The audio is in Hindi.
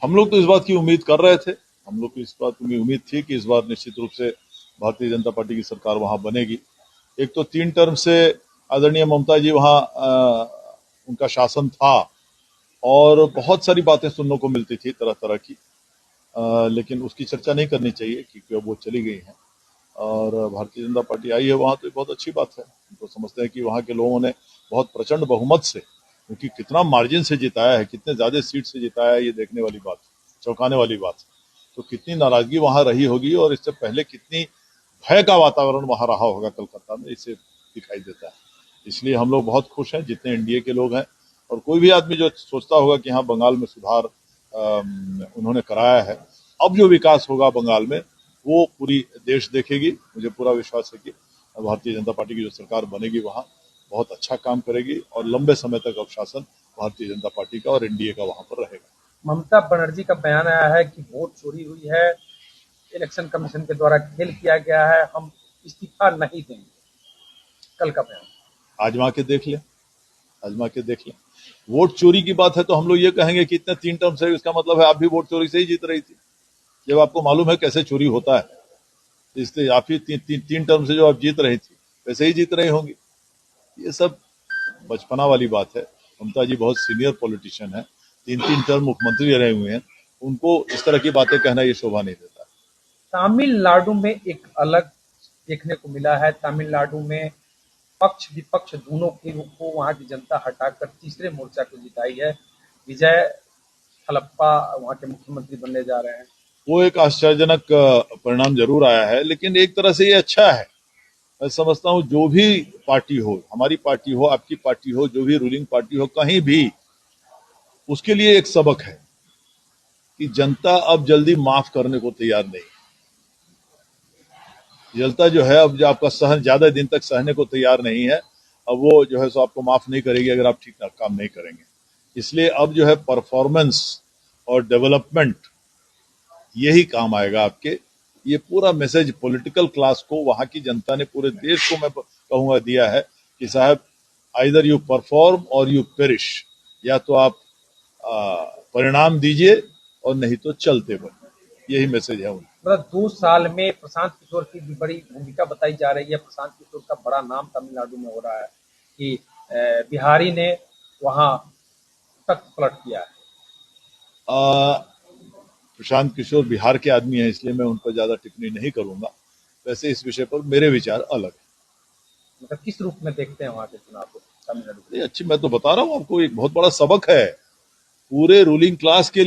हम लोग तो इस बात की उम्मीद कर रहे थे। हम लोग को इस बात की उम्मीद थी कि इस बार निश्चित रूप से भारतीय जनता पार्टी की सरकार वहां बनेगी। एक तो 3 टर्म से आदरणीय ममता जी वहां उनका शासन था और बहुत सारी बातें सुनने को मिलती थी तरह तरह की, लेकिन उसकी चर्चा नहीं करनी चाहिए क्योंकि अब वो चली गई हैं और भारतीय जनता पार्टी आई है वहां, तो ये बहुत अच्छी बात है। तो समझते हैं कि वहां के लोगों ने बहुत प्रचंड बहुमत से, क्योंकि कितना मार्जिन से जिताया है, कितने ज्यादा सीट से जिताया है, ये देखने वाली बात, चौंकाने वाली बात। तो कितनी नाराजगी वहां रही होगी और इससे पहले कितनी भय का वातावरण वहां रहा होगा कलकत्ता में, इससे दिखाई देता है। इसलिए हम लोग बहुत खुश हैं जितने एनडीए के लोग हैं। और कोई भी आदमी जो सोचता होगा कि हाँ बंगाल में सुधार उन्होंने कराया है, अब जो विकास होगा बंगाल में वो पूरी देश देखेगी। मुझे पूरा विश्वास है कि भारतीय जनता पार्टी की जो सरकार बनेगी वहां बहुत अच्छा काम करेगी और लंबे समय तक अब शासन भारतीय जनता पार्टी का और एनडीए का वहां पर रहेगा। ममता बनर्जी का बयान आया है कि वोट चोरी हुई है, इलेक्शन कमीशन के द्वारा खेल किया गया है, हम इस्तीफा नहीं देंगे। कल का बयान। आजमा के देख लें, आजमा के देख लें। वोट चोरी की बात है तो हम लोग ये कहेंगे कि इतने 3 टर्म से, इसका मतलब है आप भी वोट चोरी से ही जीत रही थी। जब आपको मालूम है कैसे चोरी होता है, इसलिए आप ही 3 टर्म से जो आप जीत रही थी वैसे ही जीत रही होंगी। ये सब बचपना वाली बात है। ममता जी बहुत सीनियर पॉलिटिशियन है, 3 3 टर्म मुख्यमंत्री रहे हुए हैं, उनको इस तरह की बातें कहना ये शोभा नहीं देता। तमिलनाडु में एक अलग देखने को मिला है। तमिलनाडु में पक्ष विपक्ष दोनों को वहां की जनता हटाकर तीसरे मोर्चा को जिताई है। विजय थलप्पा वहां के मुख्यमंत्री बनने जा रहे हैं। वो एक आश्चर्यजनक परिणाम जरूर आया है, लेकिन एक तरह से ये अच्छा है। मैं समझता हूँ जो भी पार्टी हो, हमारी पार्टी हो, आपकी पार्टी हो, जो भी रूलिंग पार्टी हो कहीं भी, उसके लिए एक सबक है कि जनता अब जल्दी माफ करने को तैयार नहीं है। जनता जो है अब जो आपका सहन ज्यादा दिन तक सहने को तैयार नहीं है, अब वो जो है सो आपको माफ नहीं करेगी अगर आप ठीक ठाक काम नहीं करेंगे। इसलिए अब जो है परफॉर्मेंस और डेवलपमेंट यही काम आएगा आपके। ये पूरा मैसेज पॉलिटिकल क्लास को वहां की जनता ने पूरे देश को मैं कहूंगा दिया है कि साहब आइदर यू परफॉर्म और यू पेरिश, या तो आप परिणाम दीजिए और नहीं तो चलते बने। यही मैसेज है उनका। मतलब 2 साल में प्रशांत किशोर की भी बड़ी भूमिका बताई जा रही है। प्रशांत किशोर का बड़ा नाम तमिलनाडु में हो रहा है कि बिहारी ने वहां तख्त पलट किया है। प्रशांत किशोर बिहार के आदमी हैं, इसलिए मैं उन पर ज्यादा टिप्पणी नहीं करूंगा। वैसे इस विषय पर मेरे विचार अलग है। मतलब किस रूप में देखते हैं वहां के चुनाव को तमिलनाडु के? अच्छी, मैं तो बता रहा हूँ आपको, एक बहुत बड़ा सबक है पूरे रूलिंग क्लास के